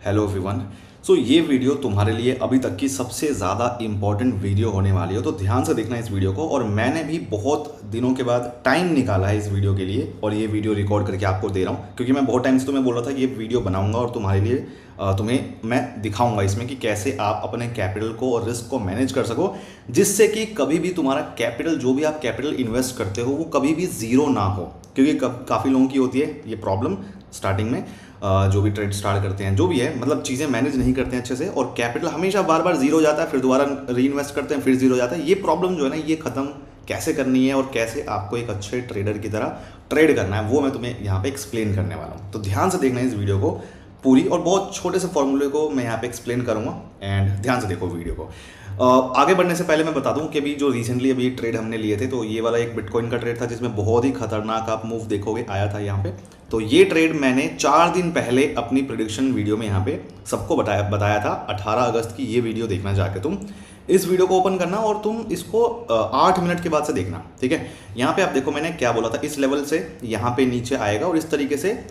Hello everyone. सो ये video तुम्हारे लिए अभी तक की सबसे ज़्यादा इम्पॉर्टेंट वीडियो होने वाली हो, तो ध्यान से देखना इस वीडियो को। और मैंने भी बहुत दिनों के बाद टाइम निकाला है इस वीडियो के लिए और ये वीडियो रिकॉर्ड करके आपको दे रहा हूँ, क्योंकि मैं बहुत टाइम से तुम्हें बोल रहा था कि ये वीडियो बनाऊंगा और तुम्हारे लिए तुम्हें मैं दिखाऊंगा इसमें कि कैसे आप अपने कैपिटल को और रिस्क को मैनेज कर सको, जिससे कि कभी भी तुम्हारा कैपिटल, जो भी आप कैपिटल इन्वेस्ट करते हो, वो कभी भी ज़ीरो ना हो। क्योंकि काफ़ी लोगों की होती है ये प्रॉब्लम स्टार्टिंग में, जो भी ट्रेड स्टार्ट करते हैं, जो भी है, मतलब चीज़ें मैनेज नहीं करते हैं अच्छे से और कैपिटल हमेशा बार बार जीरो जाता है, फिर दोबारा री इन्वेस्ट करते हैं, फिर जीरो जाता है। ये प्रॉब्लम जो है ना, ये ख़त्म कैसे करनी है और कैसे आपको एक अच्छे ट्रेडर की तरह ट्रेड करना है, वो मैं तुम्हें यहाँ पे एक्सप्लेन करने वाला हूँ। तो ध्यान से देखना इस वीडियो को पूरी, और बहुत छोटे से फॉर्मूले को मैं यहाँ पे एक्सप्लेन करूँगा एंड ध्यान से देखो वीडियो को। आगे बढ़ने से पहले मैं बता दूं कि अभी जो रिसेंटली अभी ट्रेड हमने लिए थे, तो ये वाला एक बिटकॉइन का ट्रेड था जिसमें बहुत ही खतरनाक आप मूव देखोगे आया था यहाँ पे। तो ये ट्रेड मैंने 4 दिन पहले अपनी प्रेडिक्शन वीडियो में यहाँ पे सबको बताया था। 18 अगस्त की ये वीडियो देखना जाके तुम इस वीडियो को ओपन करना और तुम इसको 8 मिनट के बाद से देखना, ठीक है। यहाँ पे आप देखो मैंने क्या बोला था, इस लेवल से यहाँ पे नीचे आएगा और इस तरीके से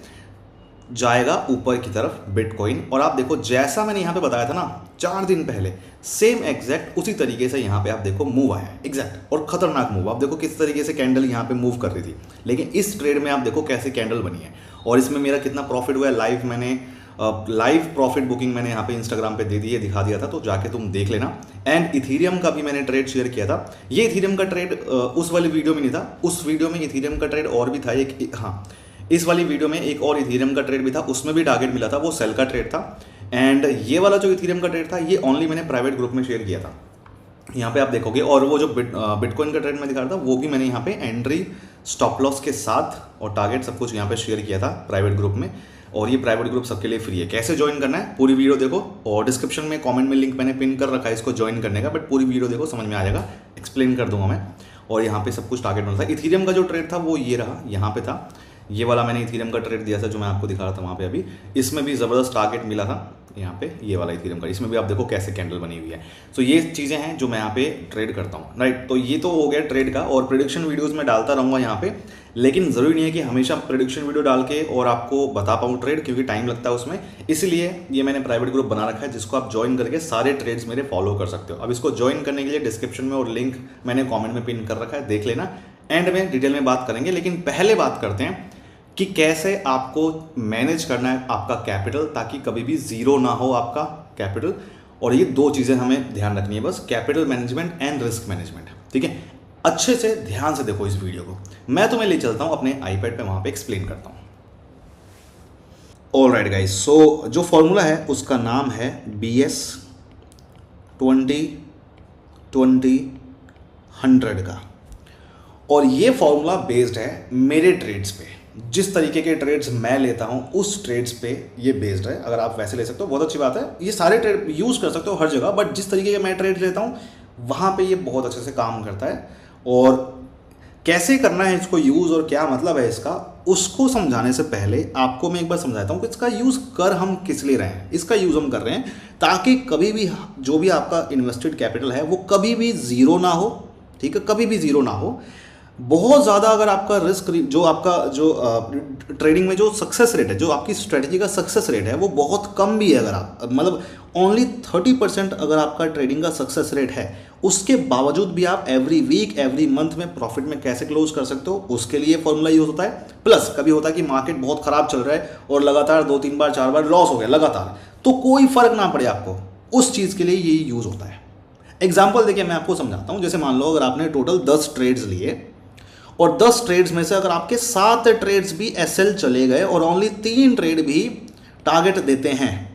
जाएगा ऊपर की तरफ बिटकॉइन। और आप देखो जैसा मैंने यहाँ पे बताया था ना 4 दिन पहले, सेम एग्जैक्ट उसी तरीके से यहाँ पे आप देखो मूव आया है एग्जैक्ट, और खतरनाक मूव। आप देखो किस तरीके से कैंडल यहाँ पे मूव कर रही थी, लेकिन इस ट्रेड में आप देखो कैसे कैंडल बनी है और इसमें मेरा कितना प्रॉफिट हुआ है। लाइव प्रॉफिट बुकिंग मैंने यहाँ पे इंस्टाग्राम पे दे दी है, दिखा दिया था, तो जाके तुम देख लेना। एंड इथीरियम का भी मैंने ट्रेड शेयर किया था। ये इथीरियम का ट्रेड उस वाली वीडियो में नहीं था, उस वीडियो में इथीरियम का ट्रेड और भी था एक, हाँ इस वाली वीडियो में एक और इथीरियम का ट्रेड भी था, उसमें भी टारगेट मिला था, वो सेल का ट्रेड था। एंड ये वाला जो इथीरियम का ट्रेड था, ये ओनली मैंने प्राइवेट ग्रुप में शेयर किया था, यहाँ पे आप देखोगे। और वो जो बिटकॉइन का ट्रेड में दिखा रहा था, वो भी मैंने यहाँ पे एंट्री, स्टॉप लॉस के साथ और टारगेट सब कुछ यहाँ पे शेयर किया था प्राइवेट ग्रुप में। और ये प्राइवेट ग्रुप सबके लिए फ्री है। कैसे ज्वाइन करना है पूरी वीडियो देखो, और डिस्क्रिप्शन में कमेंट में लिंक मैंने पिन कर रखा है इसको ज्वाइन करने का, बट पूरी वीडियो देखो समझ में आ जाएगा, एक्सप्लेन कर दूंगा मैं। और यहाँ पे सब कुछ टारगेट मिलता है। इथीरियम का जो ट्रेड था वो ये रहा, यहाँ पे था, ये वाला मैंने इथीरियम का ट्रेड दिया था जो मैं आपको दिखा रहा था वहाँ पे अभी। इसमें भी ज़बरदस्त टारगेट मिला था यहाँ पे, ये वाला इथीरियम का, इसमें भी आप देखो कैसे कैंडल बनी हुई है। सो ये चीज़ें हैं जो मैं यहाँ पे ट्रेड करता हूँ, राइट। तो ये तो हो गया ट्रेड का, और प्रेडिक्शन वीडियोज़ में डालता रहूँगा यहाँ पे, लेकिन ज़रूरी नहीं है कि हमेशा प्रेडिक्शन वीडियो डाल के और आपको बता पाऊँ ट्रेड, क्योंकि टाइम लगता है उसमें। इसलिए ये मैंने प्राइवेट ग्रुप बना रखा है जिसको आप ज्वाइन करके सारे ट्रेड्स मेरे फॉलो कर सकते हो। अब इसको ज्वाइन करने के लिए डिस्क्रिप्शन में और लिंक मैंने कॉमेंट में पिन कर रखा है, देख लेना। एंड में डिटेल में बात करेंगे, लेकिन पहले बात करते हैं कि कैसे आपको मैनेज करना है आपका कैपिटल, ताकि कभी भी ज़ीरो ना हो आपका कैपिटल। और ये 2 चीज़ें हमें ध्यान रखनी है बस, capital management and risk management, ठीक है। अच्छे से ध्यान से देखो इस वीडियो को, मैं तुम्हें ले चलता हूँ अपने आईपैड पे, वहाँ पे एक्सप्लेन करता हूँ। ऑलराइट गाइस, सो जो फॉर्मूला है उसका नाम है BS 20-20-100 का, और ये फॉर्मूला बेस्ड है मेरे ट्रेड्स पे। जिस तरीके के ट्रेड्स मैं लेता हूँ उस ट्रेड्स पे ये बेस्ड है। अगर आप वैसे ले सकते हो बहुत अच्छी बात है, ये सारे ट्रेड यूज़ कर सकते हो हर जगह, बट जिस तरीके के मैं ट्रेड लेता हूँ वहाँ पे ये बहुत अच्छे से काम करता है। और कैसे करना है इसको यूज़ और क्या मतलब है इसका, उसको समझाने से पहले आपको मैं एक बार समझाता हूँ कि इसका यूज़ कर हम किस लिए रहे हैं। इसका यूज़ हम कर रहे हैं ताकि कभी भी जो भी आपका इन्वेस्टेड कैपिटल है वो कभी भी ज़ीरो ना हो, ठीक है, कभी भी ज़ीरो ना हो। बहुत ज़्यादा अगर आपका रिस्क, जो आपका जो ट्रेडिंग में जो सक्सेस रेट है, जो आपकी स्ट्रेटजी का सक्सेस रेट है, वो बहुत कम भी है। अगर आप मतलब ओनली 30% अगर आपका ट्रेडिंग का सक्सेस रेट है, उसके बावजूद भी आप एवरी वीक, एवरी मंथ में प्रॉफिट में कैसे क्लोज कर सकते हो, उसके लिए फॉर्मूला यूज होता है। प्लस कभी होता है कि मार्केट बहुत ख़राब चल रहा है और लगातार 2-3 बार 4 बार लॉस हो गया लगातार, तो कोई फर्क ना पड़े आपको, उस चीज़ के लिए ये यूज़ होता है। एग्जाम्पल देखिए मैं आपको समझाता हूँ। जैसे मान लो अगर आपने टोटल 10 ट्रेड्स लिए और 10 ट्रेड्स में से अगर आपके 7 ट्रेड्स भी SL चले गए और ओनली 3 ट्रेड भी टारगेट देते हैं,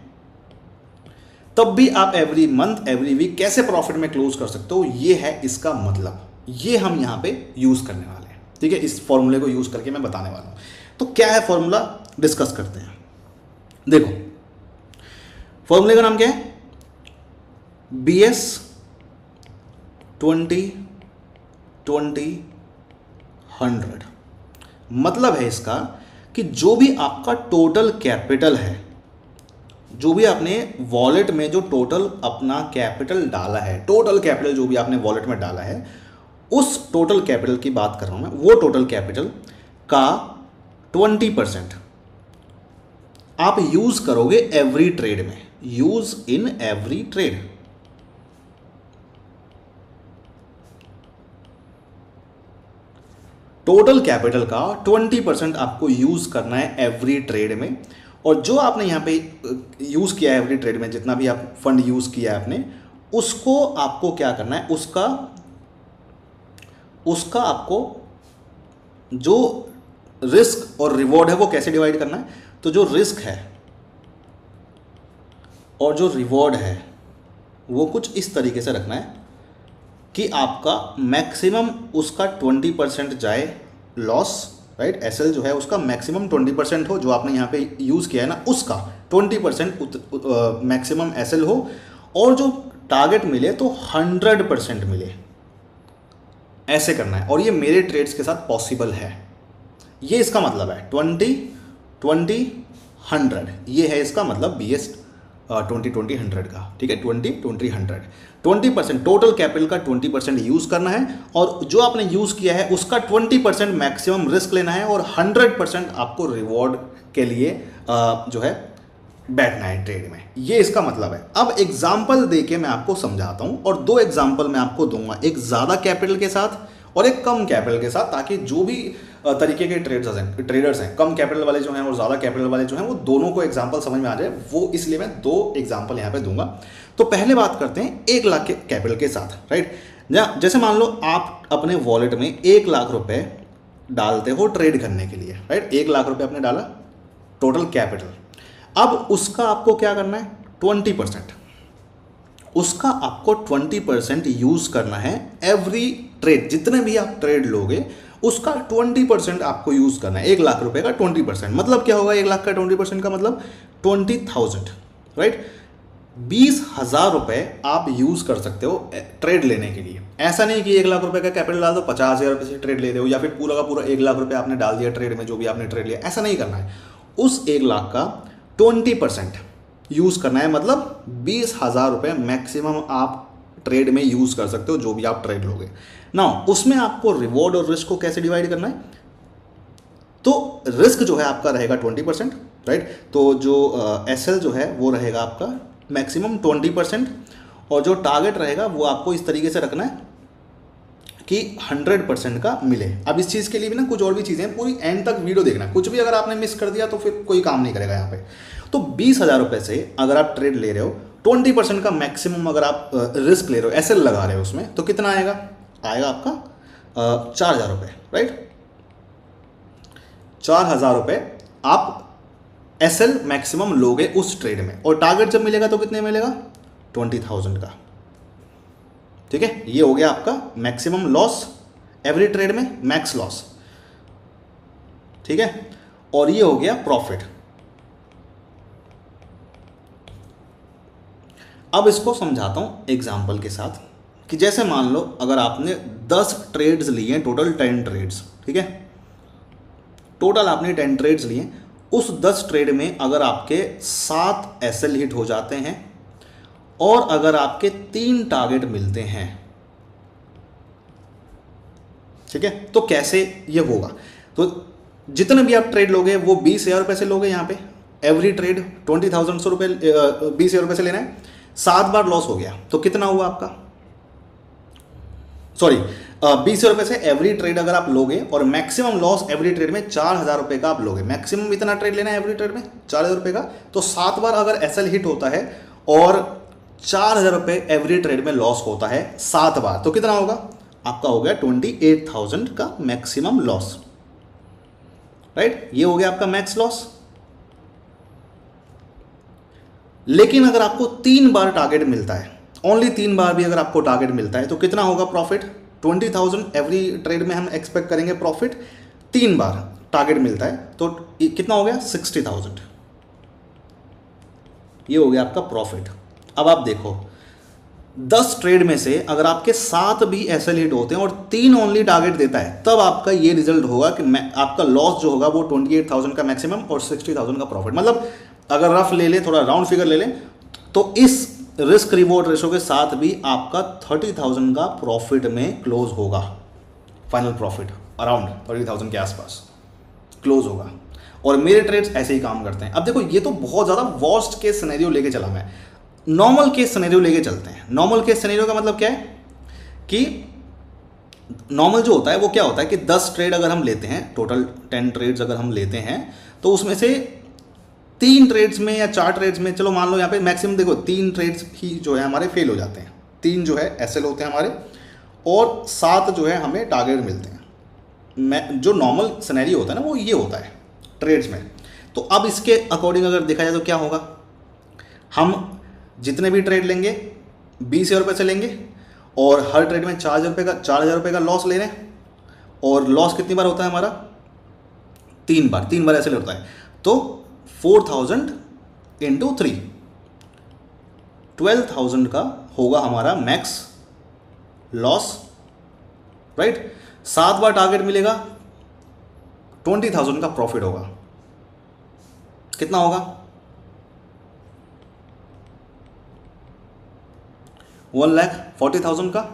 तब भी आप एवरी मंथ, एवरी वीक कैसे प्रॉफिट में क्लोज कर सकते हो, ये है इसका मतलब। ये हम यहां पे यूज करने वाले हैं, ठीक है। इस फॉर्मूले को यूज करके मैं बताने वाला हूं। तो क्या है फॉर्मूला, डिस्कस करते हैं। देखो फॉर्मूले का नाम क्या है, BS 20-20-100। मतलब है इसका कि जो भी आपका टोटल कैपिटल है, जो भी आपने वॉलेट में जो टोटल अपना कैपिटल डाला है, टोटल कैपिटल जो भी आपने वॉलेट में डाला है, उस टोटल कैपिटल की बात कर रहा हूं मैं, वो टोटल कैपिटल का 20% आप यूज करोगे एवरी ट्रेड में, use in every trade. Total capital का 20% आपको यूज करना है एवरी ट्रेड में, और जो आपने यहां पे यूज किया है एवरी ट्रेड में, जितना भी आप फंड यूज किया है आपने, उसको आपको क्या करना है, उसका आपको जो रिस्क और रिवॉर्ड है वो कैसे डिवाइड करना है। तो जो रिस्क है और जो रिवॉर्ड है वो कुछ इस तरीके से रखना है कि आपका मैक्सिमम उसका 20% जाए लॉस, राइट। एसएल जो है उसका मैक्सिमम 20% हो, जो आपने यहाँ पे यूज़ किया है ना उसका 20% मैक्सिमम एसएल हो, और जो टारगेट मिले तो 100% मिले, ऐसे करना है। और ये मेरे ट्रेड्स के साथ पॉसिबल है, ये इसका मतलब है 20-20-100, ये है इसका मतलब BS 20-20-100 का, ठीक है। 20-20-100 20% टोटल कैपिटल का 20% यूज़ करना है, और जो आपने यूज़ किया है उसका 20% मैक्सिमम रिस्क लेना है, और 100% आपको रिवॉर्ड के लिए जो है बैठना है ट्रेड में, ये इसका मतलब है। अब एग्जाम्पल देके मैं आपको समझाता हूँ, और 2 एग्जाम्पल मैं आपको दूंगा, एक ज़्यादा कैपिटल के साथ और एक कम कैपिटल के साथ, ताकि जो भी तरीके के ट्रेडर्स हैं, कम कैपिटल वाले जो हैं और ज़्यादा कैपिटल वाले जो हैं, वो दोनों को एग्जांपल समझ में आ जाए, वो इसलिए मैं 2 एग्जांपल यहाँ पे दूंगा। तो पहले बात करते हैं 1 लाख के कैपिटल के साथ, राइट। जैसे मान लो आप अपने वॉलेट में 1 लाख रुपए डालते हो ट्रेड करने के लिए, राइट। 1 लाख रुपए आपने डाला टोटल कैपिटल। अब उसका आपको क्या करना है, 20%, उसका आपको 20% यूज़ करना है एवरी ट्रेड, जितने भी आप ट्रेड लोगे उसका 20% आपको यूज़ करना है। 1 लाख रुपए का 20%, मतलब क्या होगा 1 लाख का 20% का मतलब 20,000, राइट। 20,000 रुपए आप यूज़ कर सकते हो ट्रेड लेने के लिए। ऐसा नहीं कि 1 लाख रुपए का कैपिटल डाल दो 50,000 रुपये से ट्रेड ले रहे हो, या फिर पूरा का पूरा 1 लाख रुपए आपने डाल दिया ट्रेड में, जो भी आपने ट्रेड लिया, ऐसा नहीं करना है। उस 1 लाख का 20% यूज़ करना है, मतलब 20,000 रुपये मैक्सिमम आप ट्रेड में यूज़ कर सकते हो, जो भी आप ट्रेड लोगे ना। उसमें आपको रिवॉर्ड और रिस्क को कैसे डिवाइड करना है, तो रिस्क जो है आपका रहेगा 20%, राइट। तो जो एसएल जो है वो रहेगा आपका मैक्सिमम 20%, और जो टारगेट रहेगा वो आपको इस तरीके से रखना है कि 100% का मिले। अब इस चीज़ के लिए भी ना कुछ और भी चीज़ें, पूरी एंड तक वीडियो देखना, कुछ भी अगर आपने मिस कर दिया तो फिर कोई काम नहीं करेगा यहाँ पे। तो 20,000 रुपये से अगर आप ट्रेड ले रहे हो, 20% का मैक्सिमम अगर आप रिस्क ले रहे हो, एसएल लगा रहे हो उसमें, तो कितना आएगा आपका 4,000 रुपये, राइट। 4,000 रुपये आप एसएल मैक्सिमम लोगे उस ट्रेड में, और टारगेट जब मिलेगा तो कितने मिलेगा, 20,000 का, ठीक है। ये हो गया आपका मैक्सिमम लॉस एवरी ट्रेड में, मैक्स लॉस, ठीक है। और ये हो गया प्रॉफिट। अब इसको समझाता हूं एग्जांपल के साथ, कि जैसे मान लो अगर आपने 10 ट्रेड्स लिए, टोटल 10 ट्रेड्स, ठीक है। टोटल आपने 10 ट्रेड्स लिए, उस 10 ट्रेड में अगर आपके 7 एसएल हिट हो जाते हैं, और अगर आपके 3 टारगेट मिलते हैं, ठीक है, तो कैसे ये होगा। तो जितने भी आप ट्रेड लोगे वो 20,000 रुपये से लोगे, यहाँ पे एवरी ट्रेड 20,000 रुपये 20,000 रुपये से लेना है। 7 बार लॉस हो गया तो कितना हुआ आपका, सॉरी 20,000 रुपये से एवरी ट्रेड अगर आप लोगे, और मैक्सिमम लॉस एवरी ट्रेड में 4,000 रुपये का आप लोगे, मैक्सिमम इतना ट्रेड लेना है एवरी ट्रेड में 4,000 रुपये का। तो 7 बार अगर एसएल हिट होता है और 4,000 रुपये एवरी ट्रेड में लॉस होता है 7 बार, तो कितना होगा आपका, हो गया 28,000 का मैक्सिमम लॉस, राइट। ये हो गया आपका मैक्स लॉस। लेकिन अगर आपको 3 बार टारगेट मिलता है, ओनली 3 बार भी अगर आपको टारगेट मिलता है, तो कितना होगा प्रॉफिट, 20,000 एवरी ट्रेड में हम एक्सपेक्ट करेंगे प्रॉफिट। 3 बार टारगेट मिलता है तो कितना हो गया 60,000, ये हो गया आपका प्रॉफिट। अब आप देखो 10 ट्रेड में से अगर आपके 7 भी एसएल हिट होते हैं और 3 ओनली टारगेट देता है, तब आपका ये रिजल्ट होगा कि आपका लॉस जो होगा वो 28,000 का मैक्सिमम और 60,000 का प्रॉफिट। मतलब अगर रफ ले ले, थोड़ा राउंड फिगर ले ले, तो इस रिस्क रिवॉर्ड रेशो के साथ भी आपका 30,000 का प्रॉफिट में क्लोज होगा। फाइनल प्रॉफिट अराउंड 30,000 के आसपास क्लोज होगा। और मेरे ट्रेड्स ऐसे ही काम करते हैं। अब देखो ये तो बहुत ज़्यादा वर्स्ट केस सिनेरियो लेके चला मैं, नॉर्मल केस सिनेरियो लेके चलते हैं। नॉर्मल केस सिनेरियो का मतलब क्या है कि नॉर्मल जो होता है वो क्या होता है कि 10 ट्रेड अगर हम लेते हैं, टोटल 10 ट्रेड्स अगर हम लेते हैं, तो उसमें से 3 ट्रेड्स में या 4 ट्रेड्स में, चलो मान लो यहाँ पे मैक्सिमम देखो 3 ट्रेड्स ही जो है हमारे फेल हो जाते हैं, 3 जो है एसएल होते हैं हमारे, और 7 जो है हमें टारगेट मिलते हैं। जो नॉर्मल सिनेरियो होता है ना वो ये होता है ट्रेड्स में। तो अब इसके अकॉर्डिंग अगर देखा जाए तो क्या होगा, हम जितने भी ट्रेड लेंगे 20,000 रुपये से लेंगे और हर ट्रेड में 4,000 रुपये का लॉस ले रहे हैं। और लॉस कितनी बार होता है हमारा, 3 बार ऐसे होता है। तो 4,000 इंटू 3, 12,000 का होगा हमारा मैक्स लॉस, राइट। 7 बार टारगेट मिलेगा, 20,000 का प्रॉफिट होगा। कितना होगा, 1,40,000 का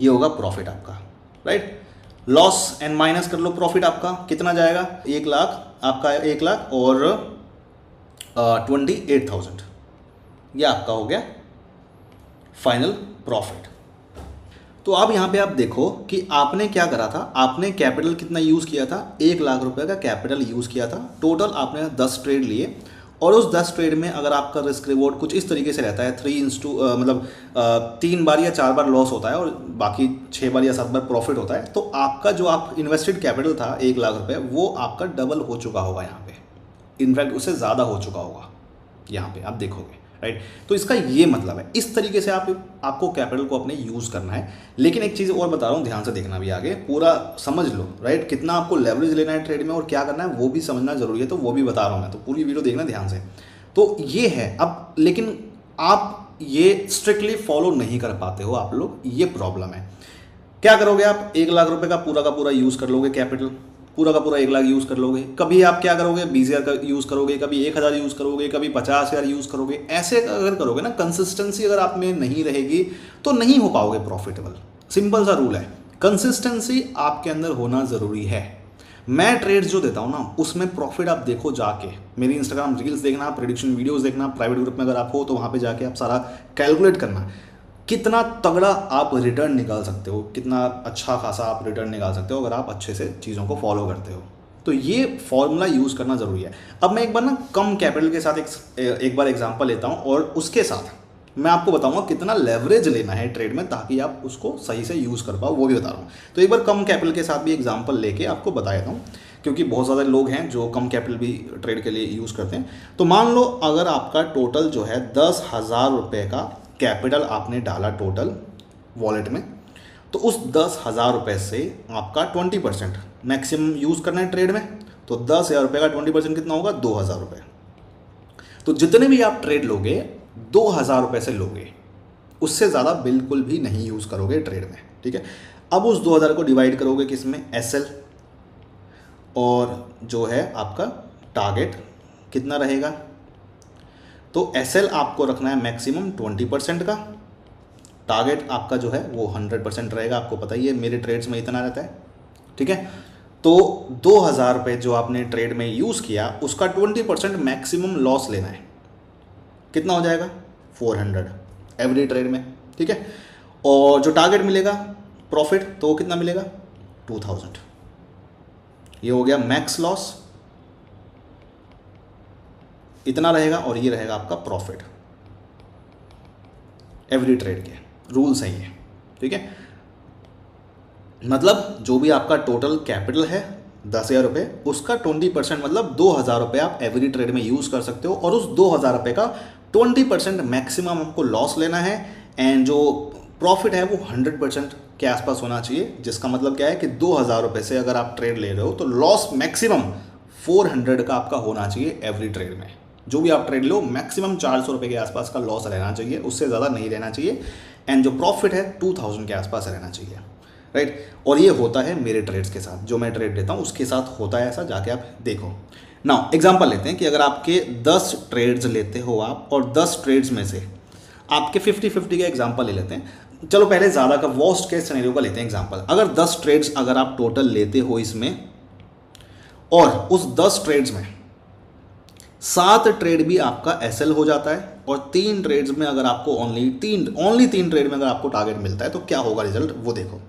ये होगा प्रॉफिट आपका, राइट। लॉस एंड माइनस कर लो, प्रॉफिट आपका कितना जाएगा, 1 लाख, आपका 1 लाख और 28,000, ये आपका हो गया फाइनल प्रॉफिट। तो अब यहाँ पे आप देखो कि आपने क्या करा था, आपने कैपिटल कितना यूज़ किया था, 1 लाख रुपए का कैपिटल यूज़ किया था। टोटल आपने 10 ट्रेड लिए और उस 10 ट्रेड में अगर आपका रिस्क रिवॉर्ड कुछ इस तरीके से रहता है 3 मतलब 3 बार या 4 बार लॉस होता है और बाकी 6 बार या 7 बार प्रॉफिट होता है, तो आपका जो आप इन्वेस्टेड कैपिटल था 1 लाख रुपए, वो आपका डबल हो चुका होगा यहाँ पे, इनफैक्ट उससे ज़्यादा हो चुका होगा यहाँ पे, आप देखोगे, राइट। तो इसका ये मतलब है, इस तरीके से आपको कैपिटल को अपने यूज़ करना है। लेकिन एक चीज़ और बता रहा हूँ, ध्यान से देखना भी, आगे पूरा समझ लो, राइट। कितना आपको लेवरेज लेना है ट्रेड में और क्या करना है वो भी समझना जरूरी है, तो वो भी बता रहा हूँ मैं, तो पूरी वीडियो देखना ध्यान से। तो ये है अब, लेकिन आप ये स्ट्रिक्टली फॉलो नहीं कर पाते हो आप लोग, ये प्रॉब्लम है। क्या करोगे आप, 1 लाख रुपए का पूरा यूज़ कर लोगे कैपिटल, पूरा का पूरा 1 लाख यूज़ कर लोगे। कभी आप क्या करोगे, 20,000 का यूज़ करोगे, कभी 1,000 यूज़ करोगे, कभी 50,000 यूज़ करोगे। ऐसे अगर करोगे ना, कंसिस्टेंसी अगर आप में नहीं रहेगी तो नहीं हो पाओगे प्रॉफिटेबल। सिंपल सा रूल है, कंसिस्टेंसी आपके अंदर होना ज़रूरी है। मैं ट्रेड्स जो देता हूँ ना, उसमें प्रॉफिट आप देखो जाके, मेरी इंस्टाग्राम रील्स देखना, प्रेडिक्शन वीडियोस देखना, प्राइवेट ग्रुप में अगर आप हो तो वहाँ पे जाके आप सारा कैलकुलेट करना, कितना तगड़ा आप रिटर्न निकाल सकते हो, कितना अच्छा खासा आप रिटर्न निकाल सकते हो अगर आप अच्छे से चीज़ों को फॉलो करते हो। तो ये फॉर्मूला यूज़ करना ज़रूरी है। अब मैं एक बार ना कम कैपिटल के साथ एक बार एग्जांपल लेता हूँ और उसके साथ मैं आपको बताऊंगा कितना लेवरेज लेना है ट्रेड में, ताकि आप उसको सही से यूज़ कर पाओ, वो भी बता रहा हूँ। तो एक बार कम कैपिटल के साथ भी एग्जांपल लेके आपको बता देता हूँ, क्योंकि बहुत ज़्यादा लोग हैं जो कम कैपिटल भी ट्रेड के लिए यूज़ करते हैं। तो मान लो अगर आपका टोटल जो है 10,000 रुपये का कैपिटल आपने डाला टोटल वॉलेट में, तो उस 10,000 रुपये से आपका 20% मैक्सिमम यूज़ करना है ट्रेड में। तो 10,000 रुपये का 20% कितना होगा, 2,000 रुपये। तो जितने भी आप ट्रेड लोगे 2,000 रुपये से लोगे, उससे ज़्यादा बिल्कुल भी नहीं यूज़ करोगे ट्रेड में, ठीक है। अब उस 2,000 को डिवाइड करोगे किस में, एसएल, और जो है आपका टारगेट कितना रहेगा। तो एसएल आपको रखना है मैक्सिमम 20% का, टारगेट आपका जो है वो 100% रहेगा। आपको पता ही है मेरे ट्रेड्स में इतना रहता है, ठीक है। तो 2,000 रुपये जो आपने ट्रेड में यूज़ किया, उसका 20% मैक्सिमम लॉस लेना है। कितना हो जाएगा, 400 एवरी ट्रेड में, ठीक है। और जो टारगेट मिलेगा प्रॉफिट, तो कितना मिलेगा, 2,000। ये हो गया मैक्स लॉस, इतना रहेगा, और ये रहेगा आपका प्रॉफिट एवरी ट्रेड के। रूल सही है, ठीक है। मतलब जो भी आपका टोटल कैपिटल है 10,000 रुपये, उसका 20% मतलब 2,000 रुपये आप एवरी ट्रेड में यूज़ कर सकते हो, और उस 2,000 रुपये का 20% मैक्सिमम आपको लॉस लेना है। एंड जो प्रॉफिट है वो 100% के आसपास होना चाहिए, जिसका मतलब क्या है कि 2,000 रुपये से अगर आप ट्रेड ले रहे हो तो लॉस मैक्सिमम 400 का आपका होना चाहिए एवरी ट्रेड में। जो भी आप ट्रेड लो मैक्सिमम 400 रुपये के आसपास का लॉस रहना चाहिए, उससे ज़्यादा नहीं रहना चाहिए। एंड जो प्रॉफिट है 2,000 के आसपास रहना चाहिए, राइट। और ये होता है मेरे ट्रेड्स के साथ, जो मैं ट्रेड लेता हूँ उसके साथ होता है ऐसा, जाके आप देखो। नाउ एग्जांपल लेते हैं कि अगर आपके 10 ट्रेड्स लेते हो आप, और 10 ट्रेड्स में से आपके 50-50 का एग्जांपल ले लेते हैं। चलो पहले ज़्यादा का वर्स्ट केस सिनेरियो का लेते हैं एग्जांपल। अगर 10 ट्रेड्स अगर आप टोटल लेते हो इसमें, और उस 10 ट्रेड्स में 7 ट्रेड भी आपका एसएल हो जाता है और 3 ट्रेड्स में अगर आपको ओनली तीन ट्रेड में अगर आपको टारगेट मिलता है तो क्या होगा रिजल्ट वो देखो।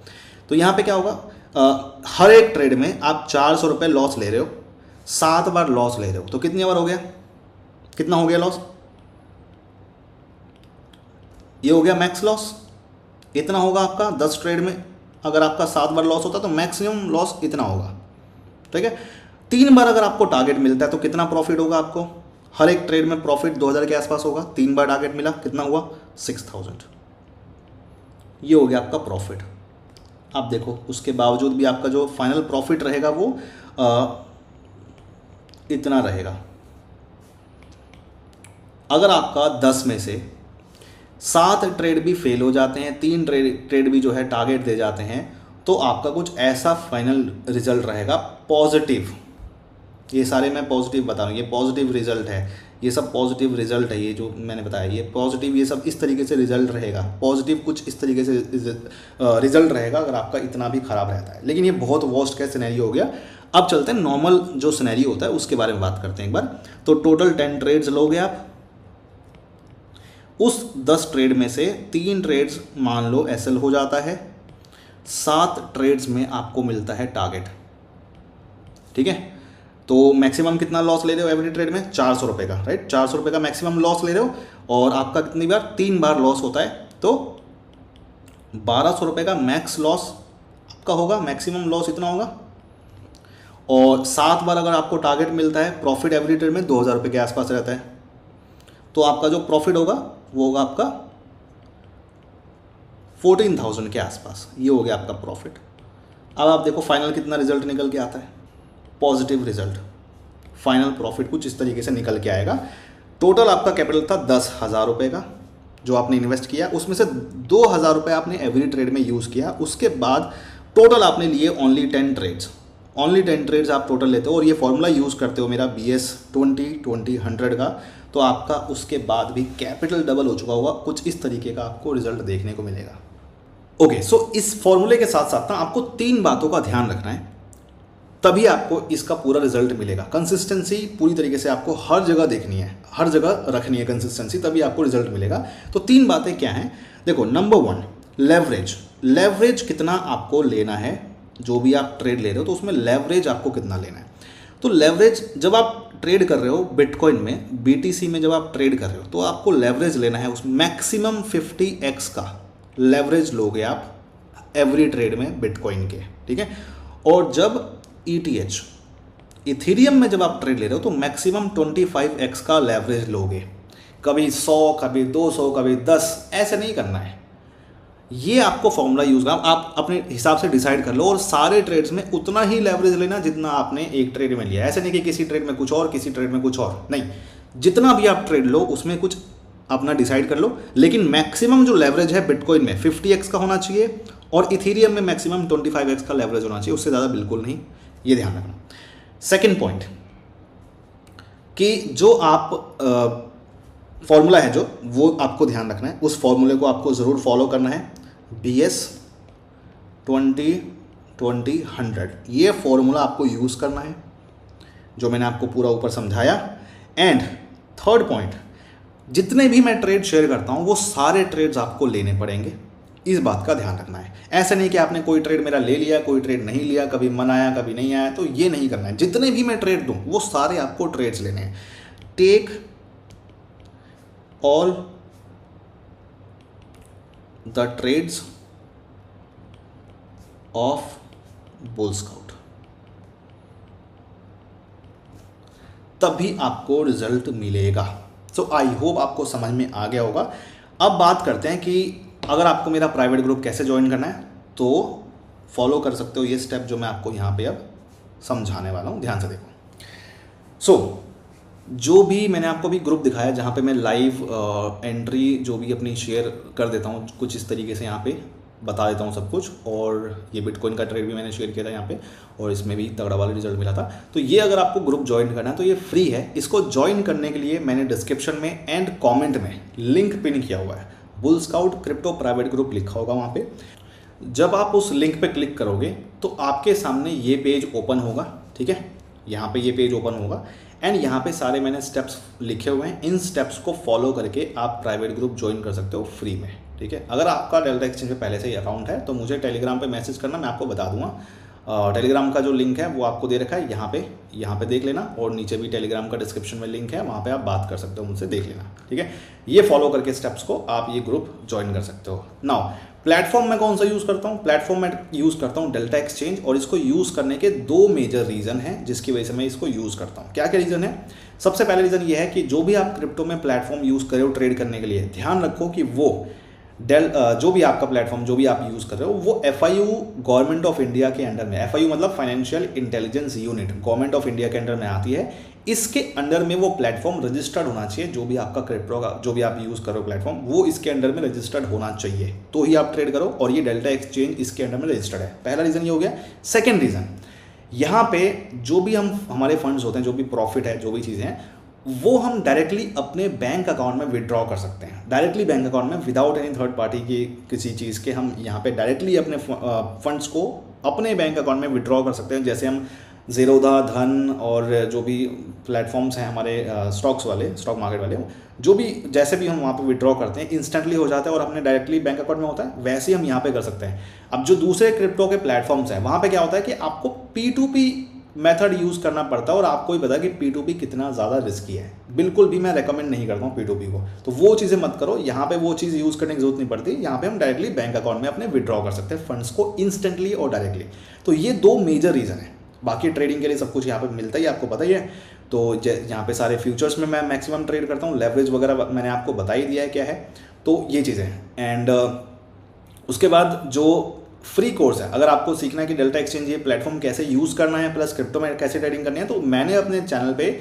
तो यहाँ पे क्या होगा, हर एक ट्रेड में आप 400 रुपये लॉस ले रहे हो, 7 बार लॉस ले रहे हो, तो कितनी बार हो गया, कितना हो गया लॉस, ये हो गया मैक्स लॉस। इतना होगा आपका 10 ट्रेड में, अगर आपका 7 बार लॉस होता है तो मैक्सिमम लॉस इतना होगा, ठीक है। 3 बार अगर आपको टारगेट मिलता है तो कितना प्रॉफिट होगा आपको, हर एक ट्रेड में प्रॉफिट 2000 के आसपास होगा। 3 बार टारगेट मिला, कितना हुआ 6000, ये हो गया आपका प्रॉफिट। आप देखो उसके बावजूद भी आपका जो फाइनल प्रॉफिट रहेगा वो इतना रहेगा। अगर आपका 10 में से 7 ट्रेड भी फेल हो जाते हैं, 3 ट्रेड भी जो है टारगेट दे जाते हैं, तो आपका कुछ ऐसा फाइनल रिजल्ट रहेगा पॉजिटिव। ये सारे मैं पॉजिटिव बता रहा हूँ, ये पॉजिटिव रिजल्ट है, ये सब पॉजिटिव रिजल्ट है, ये जो मैंने बताया ये पॉजिटिव, ये सब इस तरीके से रिजल्ट रहेगा, पॉजिटिव कुछ इस तरीके से रिजल्ट रहेगा अगर आपका इतना भी खराब रहता है। लेकिन ये बहुत वर्स्ट केस सिनेरियो हो गया। अब चलते हैं नॉर्मल जो सिनेरियो होता है उसके बारे में बात करते हैं एक बार। तो टोटल 10 ट्रेड्स लोगे आप, उस 10 ट्रेड में से 3 ट्रेड्स मान लो एसएल हो जाता है, 7 ट्रेड्स में आपको मिलता है टारगेट, ठीक है। तो मैक्सिमम कितना लॉस ले रहे हो एवरी ट्रेड में, 400 रुपये का, राइट, 400 रुपये का मैक्सिमम लॉस ले रहे हो, और आपका कितनी बार, 3 बार लॉस होता है, तो 1200 रुपये का मैक्स लॉस आपका होगा, मैक्सिमम लॉस इतना होगा। और 7 बार अगर आपको टारगेट मिलता है, प्रॉफिट एवरी ट्रेड में 2000 रुपये के आसपास रहता है, तो आपका जो प्रॉफिट होगा वो होगा आपका 14,000 के आसपास, ये हो गया आपका प्रॉफिट। अब आप देखो फाइनल कितना रिजल्ट निकल के आता है, पॉजिटिव रिजल्ट, फाइनल प्रॉफिट कुछ इस तरीके से निकल के आएगा। टोटल आपका कैपिटल था 10,000 रुपये का जो आपने इन्वेस्ट किया, उसमें से 2,000 रुपये आपने एवरी ट्रेड में यूज़ किया। उसके बाद टोटल आपने लिए ओनली 10 ट्रेड्स, ओनली 10 ट्रेड्स आप टोटल लेते हो और ये फॉर्मूला यूज़ करते हो मेरा BS 20-20-100 का, तो आपका उसके बाद भी कैपिटल डबल हो चुका होगा, कुछ इस तरीके का आपको रिजल्ट देखने को मिलेगा। ओके, सो इस फॉर्मूले के साथ साथ ना आपको 3 बातों का ध्यान रखना है, तभी आपको इसका पूरा रिजल्ट मिलेगा। कंसिस्टेंसी पूरी तरीके से आपको हर जगह देखनी है, हर जगह रखनी है कंसिस्टेंसी, तभी आपको रिजल्ट मिलेगा। तो 3 बातें क्या हैं, देखो, नंबर 1 लेवरेज, लेवरेज कितना आपको लेना है, जो भी आप ट्रेड ले रहे हो तो उसमें लेवरेज आपको कितना लेना है। तो लेवरेज जब आप ट्रेड कर रहे हो बिटकॉइन में, BTC में जब आप ट्रेड कर रहे हो तो आपको लेवरेज लेना है, उसमें मैक्सिमम 50x का लेवरेज लोगे आप एवरी ट्रेड में बिटकॉइन के, ठीक है। और जब ETH इथेरियम में जब आप ट्रेड ले रहे हो तो मैक्सिमम 25x का लेवरेज लोगे, कभी 100, कभी 200, कभी 10, ऐसे नहीं करना है। ये आपको फॉर्मूला यूज करना, आप अपने हिसाब से डिसाइड कर लो और सारे ट्रेड्स में उतना ही लेवरेज लेना जितना आपने एक ट्रेड में लिया। ऐसे नहीं कि किसी ट्रेड में कुछ और, किसी ट्रेड में कुछ और, नहीं, जितना भी आप ट्रेड लो उसमें कुछ अपना डिसाइड कर लो। लेकिन मैक्सिमम जो लेवरेज है बिटकॉइन में 50x का होना चाहिए और इथेरियम में मैक्सिमम 25x का लेवरेज होना चाहिए, उससे ज़्यादा बिल्कुल नहीं, ये ध्यान रखना। सेकेंड पॉइंट कि जो आप फॉर्मूला है जो, वो आपको ध्यान रखना है, उस फॉर्मूले को आपको ज़रूर फॉलो करना है, BS 20-20-100, ये फॉर्मूला आपको यूज़ करना है जो मैंने आपको पूरा ऊपर समझाया। एंड थर्ड पॉइंट, जितने भी मैं ट्रेड शेयर करता हूँ वो सारे ट्रेड्स आपको लेने पड़ेंगे, इस बात का ध्यान रखना है। ऐसा नहीं कि आपने कोई ट्रेड मेरा ले लिया, कोई ट्रेड नहीं लिया, कभी मन आया कभी नहीं आया, तो ये नहीं करना है। जितने भी मैं ट्रेड दूं वो सारे आपको ट्रेड्स लेने हैं। Take all the trades of Bull Scout, तभी आपको रिजल्ट मिलेगा। सो आई होप आपको समझ में आ गया होगा। अब बात करते हैं कि अगर आपको मेरा प्राइवेट ग्रुप कैसे ज्वाइन करना है, तो फॉलो कर सकते हो ये स्टेप जो मैं आपको यहाँ पे अब समझाने वाला हूँ, ध्यान से देखो। सो जो भी मैंने आपको भी ग्रुप दिखाया जहाँ पे मैं लाइव एंट्री जो भी अपनी शेयर कर देता हूँ, कुछ इस तरीके से यहाँ पे बता देता हूँ सब कुछ। और ये बिटकॉइन का ट्रेड भी मैंने शेयर किया था यहाँ पे, और इसमें भी तगड़ा वाला रिजल्ट मिला था। तो ये अगर आपको ग्रुप ज्वाइन करना है तो ये फ्री है। इसको ज्वाइन करने के लिए मैंने डिस्क्रिप्शन में एंड कॉमेंट में लिंक पिन किया हुआ है, bull scout crypto private group लिखा होगा वहाँ पे। जब आप उस लिंक पे क्लिक करोगे तो आपके सामने ये पेज ओपन होगा, ठीक है। यहाँ पे ये पेज ओपन होगा एंड यहाँ पे सारे मैंने स्टेप्स लिखे हुए हैं। इन स्टेप्स को फॉलो करके आप प्राइवेट ग्रुप ज्वाइन कर सकते हो फ्री में, ठीक है। अगर आपका डेल्टा एक्सचेंज पे पहले से ही अकाउंट है तो मुझे टेलीग्राम पे मैसेज करना, मैं आपको बता दूंगा। टेलीग्राम का जो लिंक है वो आपको दे रखा है यहाँ पे देख लेना, और नीचे भी टेलीग्राम का डिस्क्रिप्शन में लिंक है, वहाँ पे आप बात कर सकते हो मुझसे, देख लेना, ठीक है। ये फॉलो करके स्टेप्स को आप ये ग्रुप ज्वाइन कर सकते हो। नाउ प्लेटफॉर्म मैं कौन सा यूज़ करता हूँ? प्लेटफॉर्म मैं यूज़ करता हूँ डेल्टा एक्सचेंज, और इसको यूज़ करने के 2 मेजर रीज़न हैं जिसकी वजह से मैं इसको यूज़ करता हूँ। क्या क्या रीज़न है? सबसे पहला रीज़न ये है कि जो भी आप क्रिप्टो में प्लेटफॉर्म यूज़ करे हो ट्रेड करने के लिए, ध्यान रखो कि वो जो भी आपका प्लेटफॉर्म जो भी आप यूज़ कर रहे हो वो FIU गवर्नमेंट ऑफ इंडिया के अंडर में, FIU मतलब financial intelligence unit, government of India के अंडर में आती है। इसके अंडर में वो प्लेटफॉर्म रजिस्टर्ड होना चाहिए। जो भी आपका क्रिप्टो का जो भी आप यूज़ करो प्लेटफॉर्म, वो इसके अंडर में रजिस्टर्ड होना चाहिए, तो ही आप ट्रेड करो, और ये डेल्टा एक्सचेंज इसके अंडर में रजिस्टर्ड है। पहला रीज़न ये हो गया। सेकेंड रीज़न, यहाँ पे जो भी हमारे फंड्स होते हैं, जो भी प्रॉफिट है, जो भी चीज़ें हैं, वो हम डायरेक्टली अपने बैंक अकाउंट में विड्रॉ कर सकते हैं। डायरेक्टली बैंक अकाउंट में विदाउट एनी थर्ड पार्टी की किसी चीज़ के हम यहाँ पे डायरेक्टली अपने फंड्स को अपने बैंक अकाउंट में विड्रॉ कर सकते हैं। जैसे हम ज़ीरोधा, धन और जो भी प्लेटफॉर्म्स हैं हमारे स्टॉक्स वाले, स्टॉक मार्केट वाले, जो भी जैसे भी हम वहाँ पे विड्रॉ करते हैं इंस्टेंटली हो जाता है और अपने डायरेक्टली बैंक अकाउंट में होता है, वैसे ही हम यहाँ पे कर सकते हैं। अब जो दूसरे क्रिप्टो के प्लेटफॉर्म्स हैं वहाँ पे क्या होता है कि आपको P2P मेथड यूज़ करना पड़ता है, और आपको ही पता है कि P2P कितना ज़्यादा रिस्की है। बिल्कुल भी मैं रेकमेंड नहीं करता हूँ P2P को, तो वो चीज़ें मत करो। यहाँ पे वो चीज़ यूज़ करने की जरूरत नहीं पड़ती। यहाँ पे हम डायरेक्टली बैंक अकाउंट में अपने विड्रॉ कर सकते हैं फंड्स को इंस्टेंटली और डायरेक्टली। तो ये 2 मेजर रीज़न है। बाकी ट्रेडिंग के लिए सब कुछ यहाँ पे मिलता ही, आपको पता ही है। तो यहाँ पे सारे फ्यूचर्स में मैं मैक्सिमम ट्रेड करता हूँ। लेवरेज वगैरह मैंने आपको बता ही दिया है क्या है। तो ये चीज़ें हैं। एंड उसके बाद जो फ्री कोर्स है, अगर आपको सीखना है कि डेल्टा एक्सचेंज ये प्लेटफॉर्म कैसे यूज़ करना है प्लस क्रिप्टो में कैसे ट्रेडिंग करनी है, तो मैंने अपने चैनल पे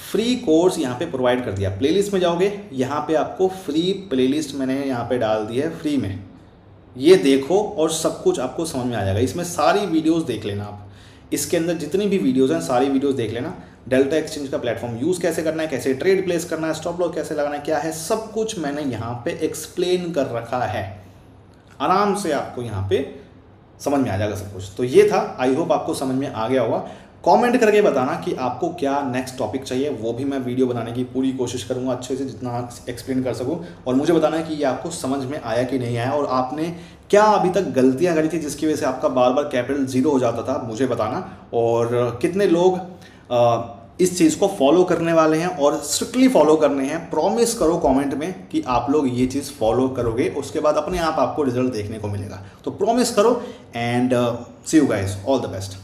फ्री कोर्स यहाँ पे प्रोवाइड कर दिया। प्लेलिस्ट में जाओगे, यहाँ पे आपको फ्री प्लेलिस्ट मैंने यहाँ पे डाल दी है फ्री में। ये देखो और सब कुछ आपको समझ में आ जाएगा। इसमें सारी वीडियोज़ देख लेना आप, इसके अंदर जितनी भी वीडियोज़ हैं सारी वीडियोज़ देख लेना। डेल्टा एक्सचेंज का प्लेटफॉर्म यूज़ कैसे करना है, कैसे ट्रेड प्लेस करना है, स्टॉप लॉस कैसे लगाना है, क्या है, सब कुछ मैंने यहाँ पे एक्सप्लेन कर रखा है। आराम से आपको यहाँ पे समझ में आ जाएगा सब कुछ। तो ये था, आई होप आपको समझ में आ गया होगा। कमेंट करके बताना कि आपको क्या नेक्स्ट टॉपिक चाहिए, वो भी मैं वीडियो बनाने की पूरी कोशिश करूँगा अच्छे से, जितना एक्सप्लेन कर सकूँ। और मुझे बताना है कि ये आपको समझ में आया कि नहीं आया, और आपने क्या अभी तक गलतियाँ करी थी जिसकी वजह से आपका बार बार कैपिटल 0 हो जाता था, मुझे बताना। और कितने लोग इस चीज़ को फॉलो करने वाले हैं और स्ट्रिक्टली फॉलो करने हैं। प्रॉमिस करो कमेंट में कि आप लोग ये चीज़ फॉलो करोगे, उसके बाद अपने आप आपको रिजल्ट देखने को मिलेगा। तो प्रॉमिस करो and see you guys, all the best.